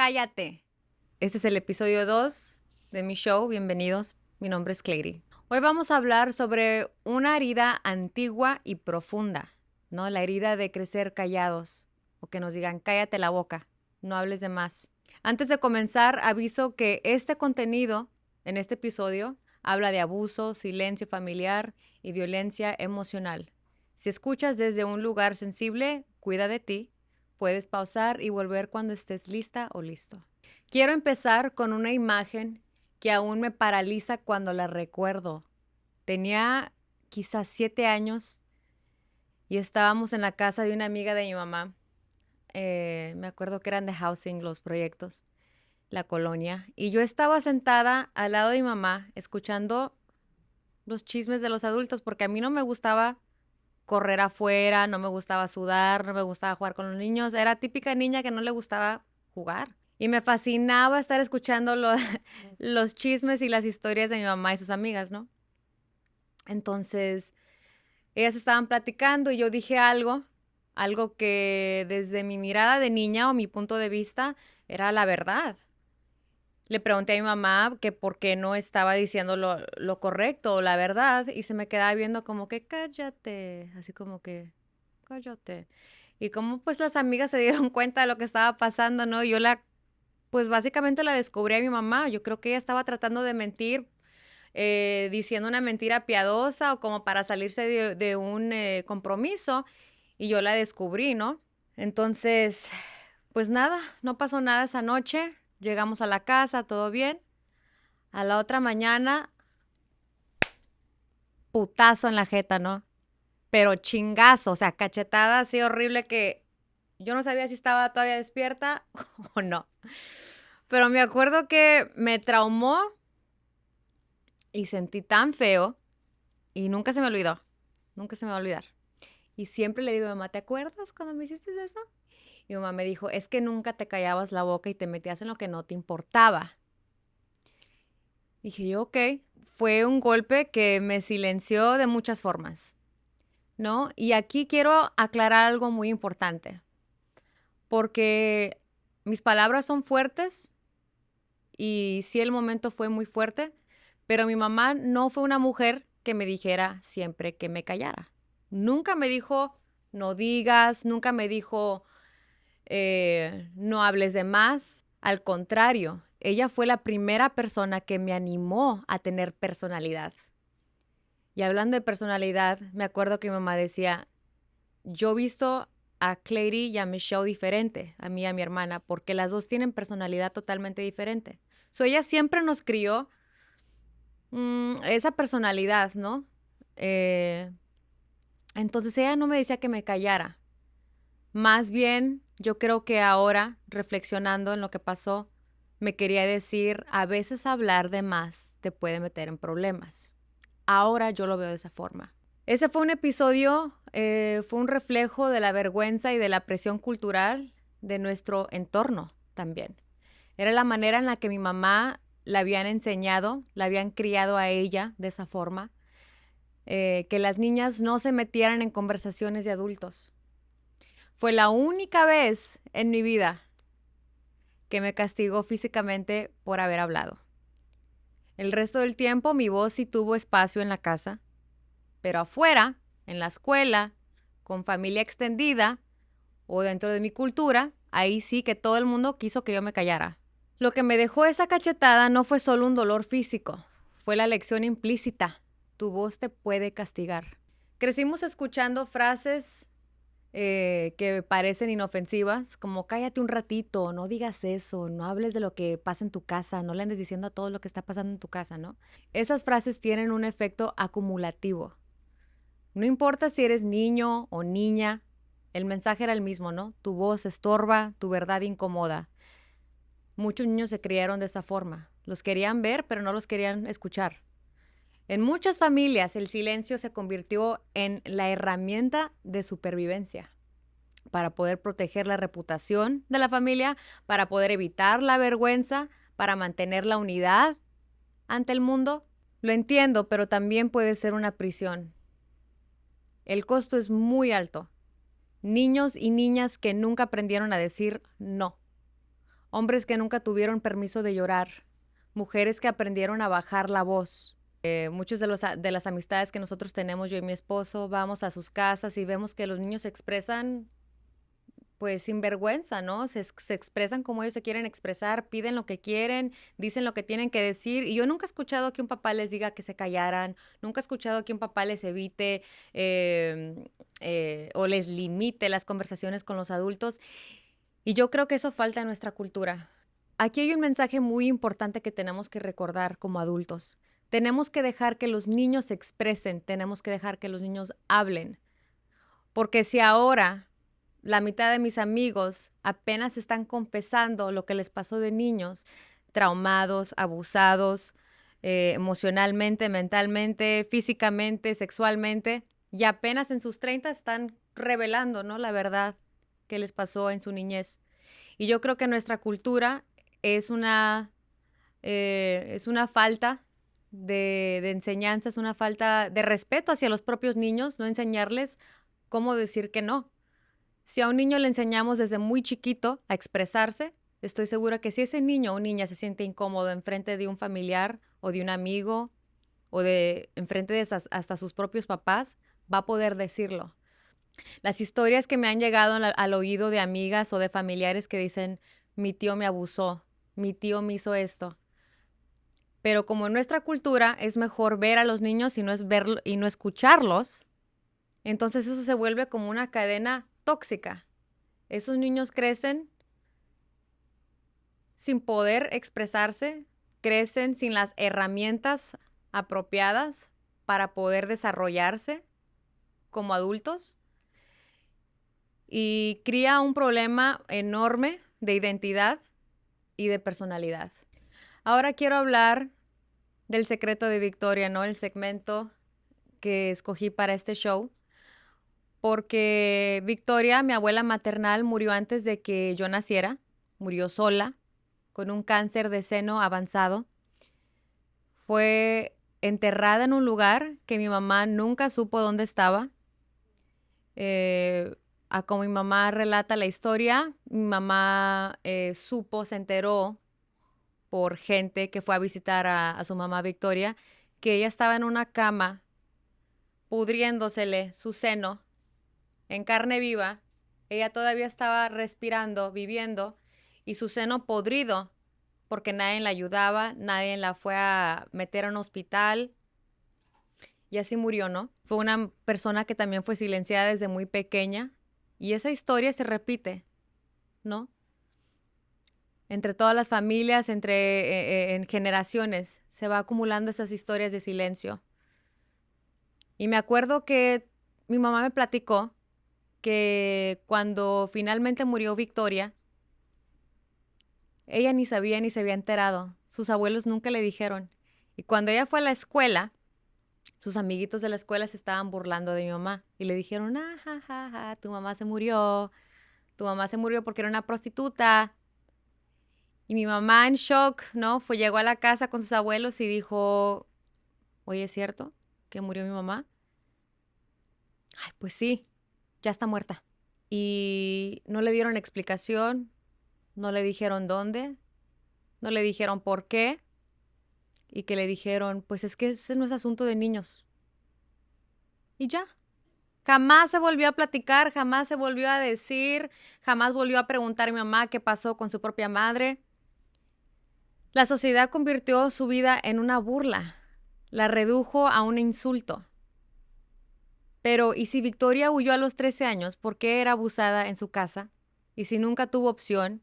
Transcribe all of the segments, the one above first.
Cállate. Este es el episodio 2 de mi show. Bienvenidos. Mi nombre es Clary. Hoy vamos a hablar sobre una herida antigua y profunda, ¿no? La herida de crecer callados o que nos digan, cállate la boca, no hables de más. Antes de comenzar, aviso que este contenido en este episodio habla de abuso, silencio familiar y violencia emocional. Si escuchas desde un lugar sensible, cuida de ti. Puedes pausar y volver cuando estés lista o listo. Quiero empezar con una imagen que aún me paraliza cuando la recuerdo. Tenía quizás 7 años y estábamos en la casa de una amiga de mi mamá. Me acuerdo que eran de housing los proyectos, la colonia. Y yo estaba sentada al lado de mi mamá escuchando los chismes de los adultos porque a mí no me gustaba correr afuera, no me gustaba sudar, no me gustaba jugar con los niños. Era típica niña que no le gustaba jugar. Y me fascinaba estar escuchando los chismes y las historias de mi mamá y sus amigas, ¿no? Entonces, ellas estaban platicando y yo dije algo que desde mi mirada de niña o mi punto de vista era la verdad. Le pregunté a mi mamá que por qué no estaba diciendo lo correcto o la verdad y se me quedaba viendo como que cállate, así como que cállate. Y como pues las amigas se dieron cuenta de lo que estaba pasando, ¿no? Pues básicamente la descubrí a mi mamá. Yo creo que ella estaba tratando de mentir, diciendo una mentira piadosa o como para salirse de un compromiso y yo la descubrí, ¿no? Entonces, pues nada, no pasó nada esa noche. Llegamos a la casa, todo bien. A la otra mañana, putazo en la jeta, ¿no? Pero chingazo, o sea, cachetada así horrible que yo no sabía si estaba todavía despierta o no. Pero me acuerdo que me traumó y sentí tan feo y nunca se me olvidó. Nunca se me va a olvidar. Y siempre le digo a mi mamá, ¿te acuerdas cuando me hiciste eso? Y mi mamá me dijo, es que nunca te callabas la boca y te metías en lo que no te importaba. Dije yo, ok. Fue un golpe que me silenció de muchas formas, ¿no? Y aquí quiero aclarar algo muy importante, porque mis palabras son fuertes y sí el momento fue muy fuerte, pero mi mamá no fue una mujer que me dijera siempre que me callara. Nunca me dijo, no digas, nunca me dijo, no hables de más. Al contrario, ella fue la primera persona que me animó a tener personalidad. Y hablando de personalidad, me acuerdo que mi mamá decía, yo he visto a Clary y a Michelle diferente, a mí y a mi hermana, porque las dos tienen personalidad totalmente diferente. Ella siempre nos crió esa personalidad, ¿no? Eh, entonces ella no me decía que me callara. Más bien, yo creo que ahora, reflexionando en lo que pasó, me quería decir, a veces hablar de más te puede meter en problemas. Ahora yo lo veo de esa forma. Ese fue un episodio, fue un reflejo de la vergüenza y de la presión cultural de nuestro entorno también. Era la manera en la que mi mamá la habían enseñado, la habían criado a ella de esa forma, que las niñas no se metieran en conversaciones de adultos. Fue la única vez en mi vida que me castigó físicamente por haber hablado. El resto del tiempo mi voz sí tuvo espacio en la casa, pero afuera, en la escuela, con familia extendida o dentro de mi cultura, ahí sí que todo el mundo quiso que yo me callara. Lo que me dejó esa cachetada no fue solo un dolor físico, fue la lección implícita. Tu voz te puede castigar. Crecimos escuchando frases que parecen inofensivas, como cállate un ratito, no digas eso, no hables de lo que pasa en tu casa, no le andes diciendo a todo lo que está pasando en tu casa, ¿no? Esas frases tienen un efecto acumulativo. No importa si eres niño o niña, el mensaje era el mismo, ¿no? Tu voz estorba, tu verdad incomoda. Muchos niños se criaron de esa forma. Los querían ver, pero no los querían escuchar. En muchas familias, el silencio se convirtió en la herramienta de supervivencia para poder proteger la reputación de la familia, para poder evitar la vergüenza, para mantener la unidad ante el mundo. Lo entiendo, pero también puede ser una prisión. El costo es muy alto. Niños y niñas que nunca aprendieron a decir no hombres que nunca tuvieron permiso de llorar, mujeres que aprendieron a bajar la voz. Muchos de las amistades que nosotros tenemos, yo y mi esposo, vamos a sus casas y vemos que los niños se expresan pues sin vergüenza, ¿no? Se expresan como ellos se quieren expresar, piden lo que quieren, dicen lo que tienen que decir. Y yo nunca he escuchado que un papá les diga que se callaran, nunca he escuchado que un papá les evite o les limite las conversaciones con los adultos. Y yo creo que eso falta en nuestra cultura. Aquí hay un mensaje muy importante que tenemos que recordar como adultos. Tenemos que dejar que los niños se expresen, tenemos que dejar que los niños hablen. Porque si ahora la mitad de mis amigos apenas están confesando lo que les pasó de niños, traumados, abusados, emocionalmente, mentalmente, físicamente, sexualmente, y apenas en sus 30 están revelando, ¿no?, la verdad que les pasó en su niñez. Y yo creo que nuestra cultura es una falta de enseñanza, es una falta de respeto hacia los propios niños, no enseñarles cómo decir que no. Si a un niño le enseñamos desde muy chiquito a expresarse, estoy segura que si ese niño o niña se siente incómodo enfrente de un familiar o de un amigo o de enfrente de hasta sus propios papás, va a poder decirlo. Las historias que me han llegado al oído de amigas o de familiares que dicen, mi tío me abusó, mi tío me hizo esto. Pero como en nuestra cultura es mejor ver a los niños y no escucharlos, entonces eso se vuelve como una cadena tóxica. Esos niños crecen sin poder expresarse, crecen sin las herramientas apropiadas para poder desarrollarse como adultos y cría un problema enorme de identidad y de personalidad. Ahora quiero hablar del secreto de Victoria, ¿no? El segmento que escogí para este show, porque Victoria, mi abuela maternal, murió antes de que yo naciera, murió sola, con un cáncer de seno avanzado. Fue enterrada en un lugar que mi mamá nunca supo dónde estaba. A como mi mamá relata la historia, mi mamá se enteró por gente que fue a visitar a su mamá Victoria, que ella estaba en una cama pudriéndosele su seno en carne viva. Ella todavía estaba respirando, viviendo, y su seno podrido, porque nadie la ayudaba, nadie la fue a meter a un hospital, y así murió, ¿no? Fue una persona que también fue silenciada desde muy pequeña, y esa historia se repite, ¿no? Entre todas las familias, en generaciones, se va acumulando esas historias de silencio. Y me acuerdo que mi mamá me platicó que cuando finalmente murió Victoria, ella ni sabía ni se había enterado. Sus abuelos nunca le dijeron. Y cuando ella fue a la escuela, sus amiguitos de la escuela se estaban burlando de mi mamá y le dijeron, ah, ja, ja, ja, tu mamá se murió porque era una prostituta. Y mi mamá en shock, ¿no? Llegó a la casa con sus abuelos y dijo, oye, ¿es cierto que murió mi mamá? Ay, pues sí, ya está muerta. Y no le dieron explicación, no le dijeron dónde, no le dijeron por qué, y que le dijeron, pues es que ese no es asunto de niños. Y ya. Jamás se volvió a platicar, jamás se volvió a decir, jamás volvió a preguntar a mi mamá qué pasó con su propia madre. La sociedad convirtió su vida en una burla, la redujo a un insulto. Pero, ¿y si Victoria huyó a los 13 años? ¿Por qué era abusada en su casa? ¿Y si nunca tuvo opción?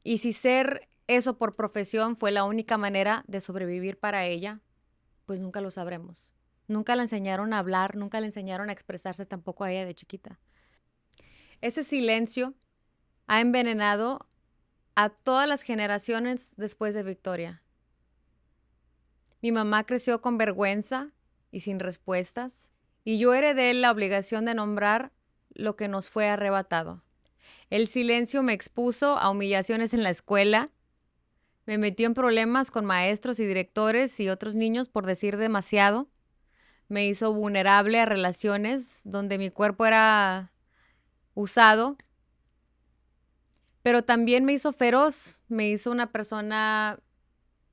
¿Y si ser eso por profesión fue la única manera de sobrevivir para ella? Pues nunca lo sabremos. Nunca la enseñaron a hablar, nunca le enseñaron a expresarse tampoco a ella de chiquita. Ese silencio ha envenenado a todas las generaciones después de Victoria. Mi mamá creció con vergüenza y sin respuestas, y yo heredé la obligación de nombrar lo que nos fue arrebatado. El silencio me expuso a humillaciones en la escuela, me metió en problemas con maestros y directores y otros niños por decir demasiado, me hizo vulnerable a relaciones donde mi cuerpo era usado, Pero también me hizo feroz, me hizo una persona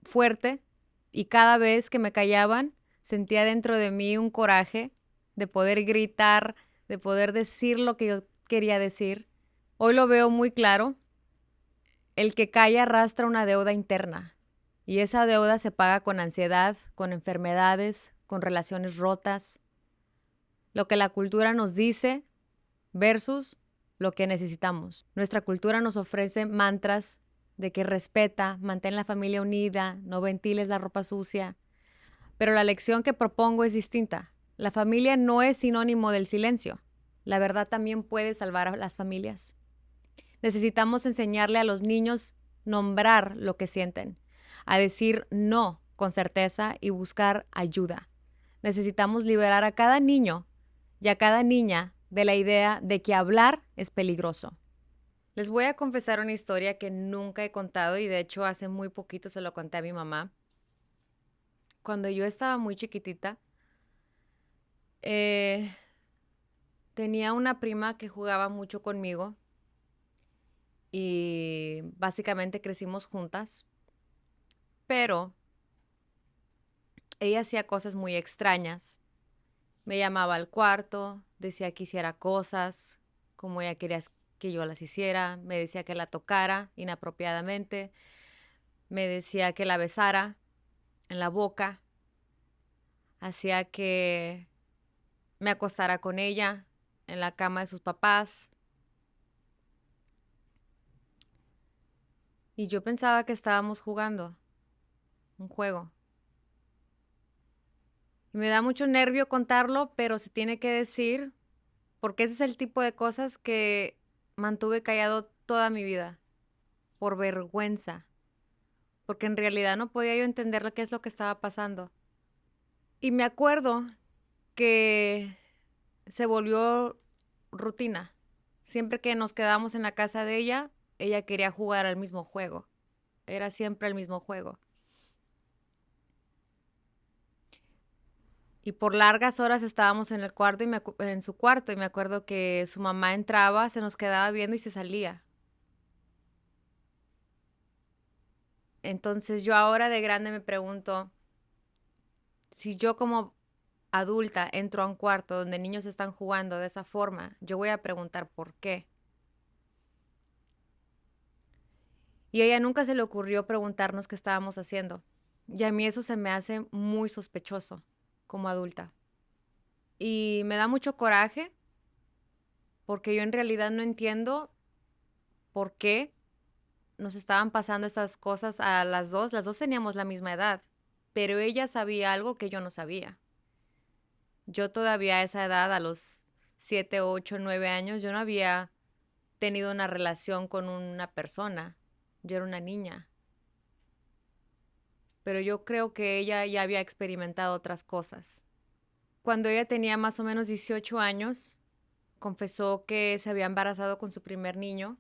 fuerte y cada vez que me callaban sentía dentro de mí un coraje de poder gritar, de poder decir lo que yo quería decir. Hoy lo veo muy claro. El que calla arrastra una deuda interna y esa deuda se paga con ansiedad, con enfermedades, con relaciones rotas. Lo que la cultura nos dice versus lo que necesitamos. Nuestra cultura nos ofrece mantras de que respeta, mantén la familia unida, no ventiles la ropa sucia. Pero la lección que propongo es distinta. La familia no es sinónimo del silencio. La verdad también puede salvar a las familias. Necesitamos enseñarle a los niños nombrar lo que sienten, a decir no con certeza y buscar ayuda. Necesitamos liberar a cada niño y a cada niña de la idea de que hablar es peligroso. Les voy a confesar una historia que nunca he contado y de hecho hace muy poquito se lo conté a mi mamá. Cuando yo estaba muy chiquitita, tenía una prima que jugaba mucho conmigo y básicamente crecimos juntas, pero ella hacía cosas muy extrañas. Me llamaba al cuarto, decía que hiciera cosas como ella quería que yo las hiciera, me decía que la tocara inapropiadamente, me decía que la besara en la boca, hacía que me acostara con ella en la cama de sus papás. Y yo pensaba que estábamos jugando un juego. Y me da mucho nervio contarlo, pero se tiene que decir, porque ese es el tipo de cosas que mantuve callado toda mi vida, por vergüenza, porque en realidad no podía yo entender qué es lo que estaba pasando. Y me acuerdo que se volvió rutina. Siempre que nos quedábamos en la casa de ella quería jugar al mismo juego. Era siempre el mismo juego. Y por largas horas estábamos en el cuarto en su cuarto y me acuerdo que su mamá entraba, se nos quedaba viendo y se salía. Entonces yo ahora de grande me pregunto, si yo como adulta entro a un cuarto donde niños están jugando de esa forma, yo voy a preguntar por qué. Y a ella nunca se le ocurrió preguntarnos qué estábamos haciendo. Y a mí eso se me hace muy sospechoso como adulta. Y me da mucho coraje porque yo en realidad no entiendo por qué nos estaban pasando estas cosas a las dos. Las dos teníamos la misma edad, pero ella sabía algo que yo no sabía. Yo todavía a esa edad, a los 7, 8, 9 años, yo no había tenido una relación con una persona. Yo era una niña. Pero yo creo que ella ya había experimentado otras cosas. Cuando ella tenía más o menos 18 años, confesó que se había embarazado con su primer niño.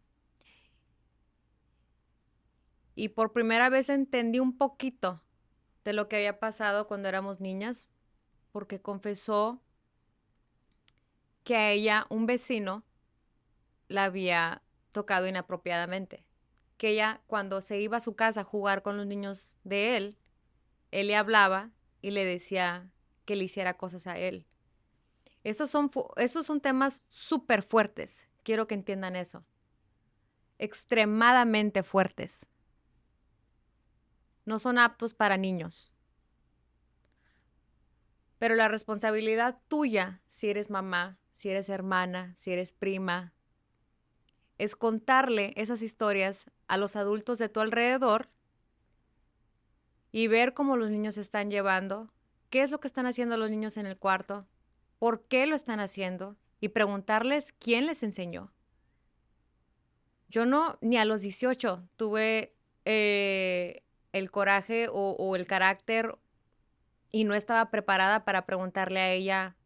Y por primera vez entendí un poquito de lo que había pasado cuando éramos niñas, porque confesó que a ella un vecino la había tocado inapropiadamente. Que ella cuando se iba a su casa a jugar con los niños de él le hablaba y le decía que le hiciera cosas a él. Estos son temas súper fuertes. Quiero que entiendan eso. Extremadamente fuertes. No son aptos para niños. Pero la responsabilidad tuya, si eres mamá, si eres hermana, si eres prima, es contarle esas historias a los adultos de tu alrededor y ver cómo los niños se están llevando, qué es lo que están haciendo los niños en el cuarto, por qué lo están haciendo y preguntarles quién les enseñó. Yo no, ni a los 18 tuve el coraje o el carácter y no estaba preparada para preguntarle a ella,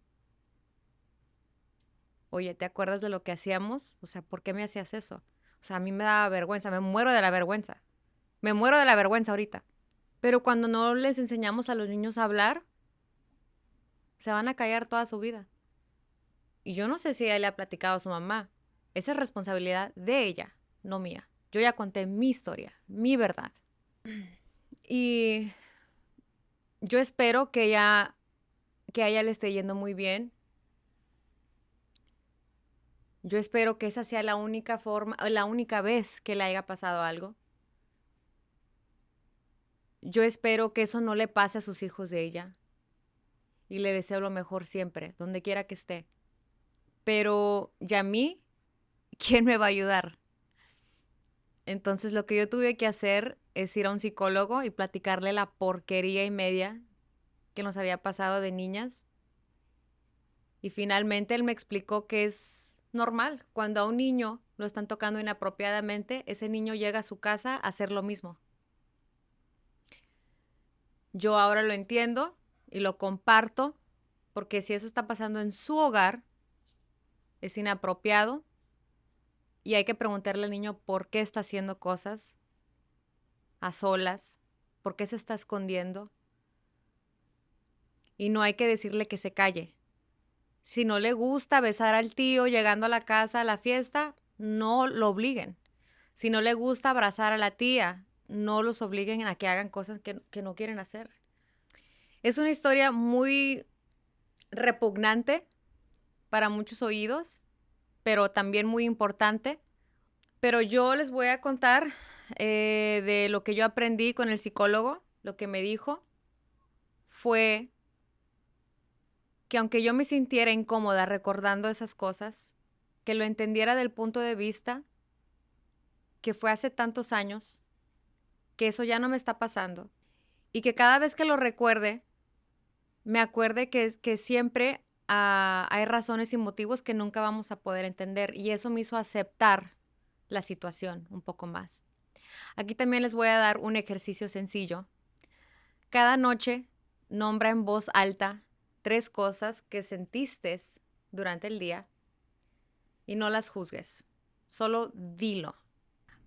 oye, ¿te acuerdas de lo que hacíamos? O sea, ¿por qué me hacías eso? O sea, a mí me daba vergüenza, me muero de la vergüenza. Me muero de la vergüenza ahorita. Pero cuando no les enseñamos a los niños a hablar, se van a callar toda su vida. Y yo no sé si ella le ha platicado a su mamá. Esa es responsabilidad de ella, no mía. Yo ya conté mi historia, mi verdad. Y yo espero que a ella le esté yendo muy bien. Yo espero que esa sea la única forma, o la única vez que le haya pasado algo. Yo espero que eso no le pase a sus hijos de ella. Y le deseo lo mejor siempre, donde quiera que esté. Pero, ¿y a mí? ¿Quién me va a ayudar? Entonces lo que yo tuve que hacer es ir a un psicólogo y platicarle la porquería y media que nos había pasado de niñas. Y finalmente él me explicó que es normal. Cuando a un niño lo están tocando inapropiadamente, ese niño llega a su casa a hacer lo mismo. Yo ahora lo entiendo y lo comparto porque si eso está pasando en su hogar, es inapropiado y hay que preguntarle al niño por qué está haciendo cosas a solas, por qué se está escondiendo. Y no hay que decirle que se calle. Si no le gusta besar al tío llegando a la casa a la fiesta, no lo obliguen. Si no le gusta abrazar a la tía, no los obliguen a que hagan cosas que no quieren hacer. Es una historia muy repugnante para muchos oídos, pero también muy importante. Pero yo les voy a contar de lo que yo aprendí con el psicólogo. Lo que me dijo fue que aunque yo me sintiera incómoda recordando esas cosas, que lo entendiera del punto de vista que fue hace tantos años, que eso ya no me está pasando y que cada vez que lo recuerde, me acuerde que siempre hay razones y motivos que nunca vamos a poder entender y eso me hizo aceptar la situación un poco más. Aquí también les voy a dar un ejercicio sencillo. Cada noche nombra en voz alta 3 cosas que sentiste durante el día y no las juzgues, solo dilo.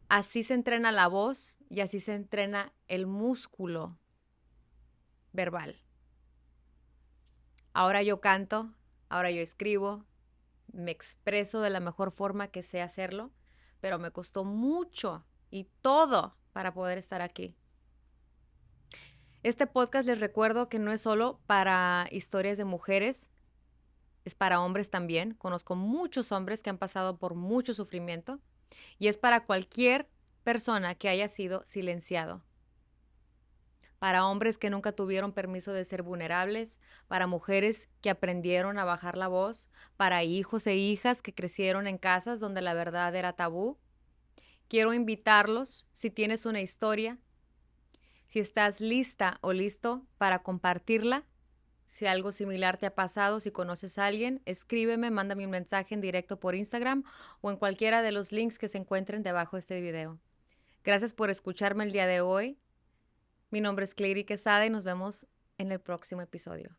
Así se entrena la voz y así se entrena el músculo verbal. Ahora yo canto, ahora yo escribo, me expreso de la mejor forma que sé hacerlo, pero me costó mucho y todo para poder estar aquí. Este podcast les recuerdo que no es solo para historias de mujeres, es para hombres también. Conozco muchos hombres que han pasado por mucho sufrimiento y es para cualquier persona que haya sido silenciado. Para hombres que nunca tuvieron permiso de ser vulnerables, para mujeres que aprendieron a bajar la voz, para hijos e hijas que crecieron en casas donde la verdad era tabú. Quiero invitarlos, si tienes una historia, si estás lista o listo para compartirla, si algo similar te ha pasado, si conoces a alguien, escríbeme, mándame un mensaje en directo por Instagram o en cualquiera de los links que se encuentren debajo de este video. Gracias por escucharme el día de hoy. Mi nombre es Clary Quesada y nos vemos en el próximo episodio.